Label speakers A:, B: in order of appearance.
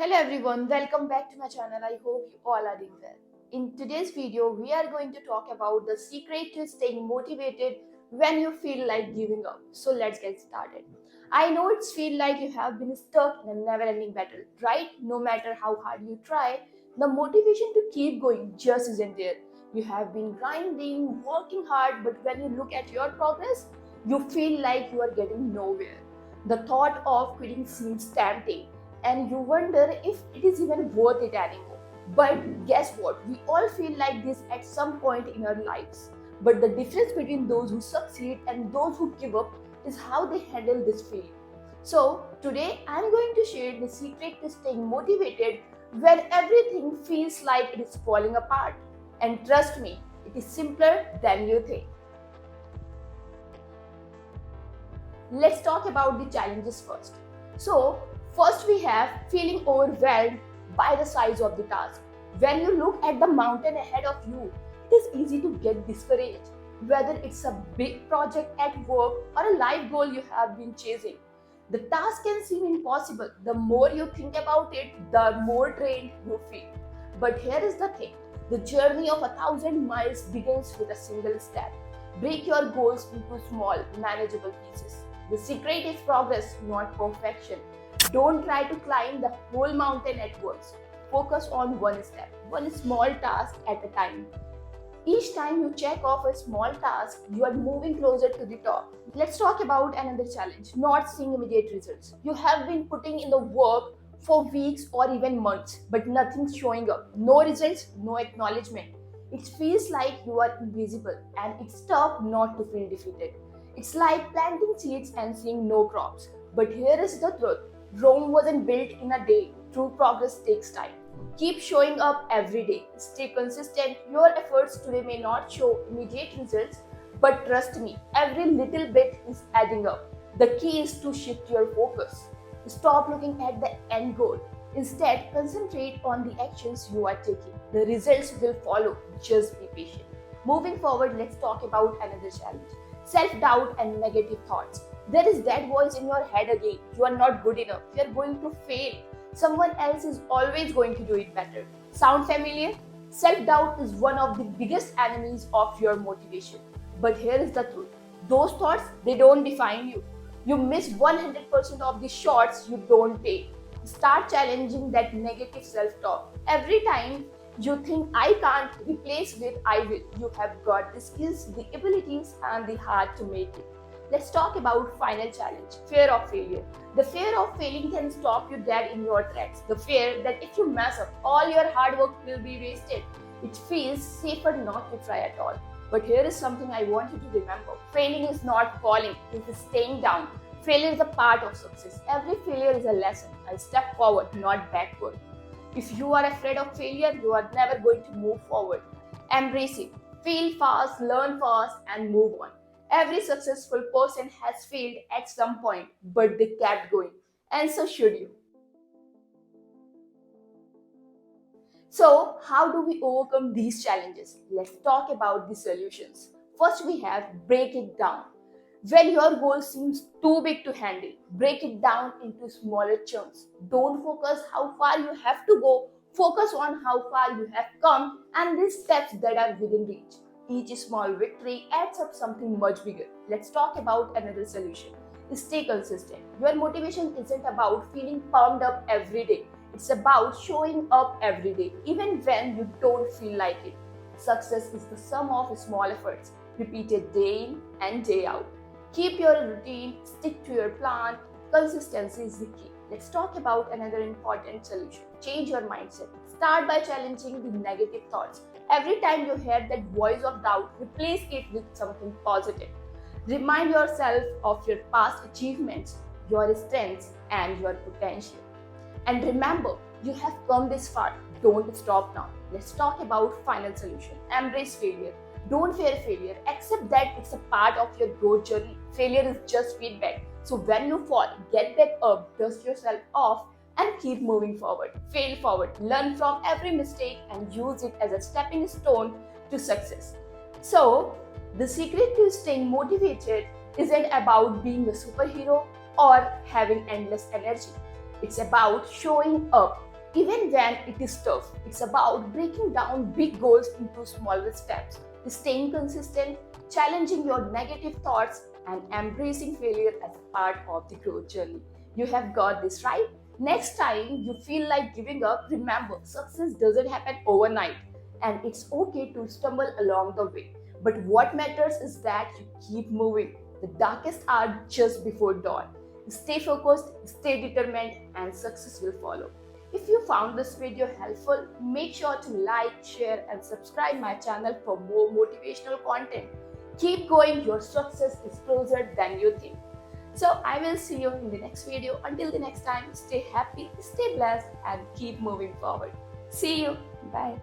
A: Hello everyone, welcome back to my channel. I hope you all are doing well. In today's video, we are going to talk about the secret to staying motivated when you feel like giving up. So let's get started. I know it's feel like you have been stuck in a never-ending battle, right? No matter how hard you try, the motivation to keep going just isn't there. You have been grinding, working hard, but when you look at your progress, you feel like you are getting nowhere. The thought of quitting seems tempting and you wonder if it is even worth it anymore. But guess what? We all feel like this at some point in our lives. But the difference between those who succeed and those who give up is how they handle this feeling. So, today I'm going to share the secret to staying motivated when everything feels like it is falling apart. And trust me, it is simpler than you think. Let's talk about the challenges first. So, first we have feeling overwhelmed by the size of the task. When you look at the mountain ahead of you, it is easy to get discouraged, whether it's a big project at work or a life goal you have been chasing. The task can seem impossible. The more you think about it, the more drained you feel. But here is the thing, the journey of 1,000 miles begins with a single step. Break your goals into small, manageable pieces. The secret is progress, not perfection. Don't try to climb the whole mountain at once. Focus on one step, one small task at a time. Each time you check off a small task, you are moving closer to the top. Let's talk about another challenge, not seeing immediate results. You have been putting in the work for weeks or even months, but nothing's showing up. No results, no acknowledgement. It feels like you are invisible, and it's tough not to feel defeated. It's like planting seeds and seeing no crops. But here is the truth, Rome wasn't built in a day. True progress takes time. Keep showing up every day. Stay consistent. Your efforts today may not show immediate results, but trust me, every little bit is adding up. The key is to shift your focus. Stop looking at the end goal. Instead, concentrate on the actions you are taking. The results will follow. Just be patient. Moving forward, let's talk about another challenge, self-doubt and negative thoughts. There is that voice in your head again. You are not good enough. You are going to fail. Someone else is always going to do it better. Sound familiar? Self-doubt is one of the biggest enemies of your motivation. But here is the truth. Those thoughts, they don't define you. You miss 100% of the shots you don't take. Start challenging that negative self-talk. Every time you think I can't, replace with I will. You have got the skills, the abilities, and the heart to make it. Let's talk about final challenge, fear of failure. The fear of failing can stop you dead in your tracks. The fear that if you mess up, all your hard work will be wasted. It feels safer not to try at all. But here is something I want you to remember. Failing is not falling, it is staying down. Failure is a part of success. Every failure is a lesson, a step forward, not backward. If you are afraid of failure, you are never going to move forward. Embrace it. Fail fast, learn fast, and move on. Every successful person has failed at some point, but they kept going. And so should you. So, how do we overcome these challenges? Let's talk about the solutions. First, we have break it down. When your goal seems too big to handle, break it down into smaller chunks. Don't focus how far you have to go, focus on how far you have come and the steps that are within reach. Each small victory adds up something much bigger. Let's talk about another solution. Stay consistent. Your motivation isn't about feeling pumped up every day. It's about showing up every day, even when you don't feel like it. Success is the sum of small efforts, repeated day in and day out. Keep your routine, stick to your plan. Consistency is the key. Let's talk about another important solution. Change your mindset. Start by challenging the negative thoughts. Every time you hear that voice of doubt, replace it with something positive. Remind yourself of your past achievements, your strengths, and your potential. And remember, you have come this far. Don't stop now. Let's talk about final solution. Embrace failure. Don't fear failure. Accept that it's a part of your growth journey. Failure is just feedback. So when you fall, get back up, dust yourself off, and keep moving forward. Fail forward. Learn from every mistake and use it as a stepping stone to success. So, the secret to staying motivated isn't about being a superhero or having endless energy. It's about showing up, Even when it is tough, it's about breaking down big goals into smaller steps, staying consistent, challenging your negative thoughts, and embracing failure as a part of the growth journey. You have got this right. Next time you feel like giving up, remember success doesn't happen overnight, and it's okay to stumble along the way. But what matters is that you keep moving. The darkest hour just before dawn. Stay focused, stay determined, and success will follow. If you found this video helpful, make sure to like, share, and subscribe my channel for more motivational content. Keep going, your success is closer than you think. So I will see you in the next video. Until the next time, stay happy, stay blessed, and keep moving forward. See you. Bye.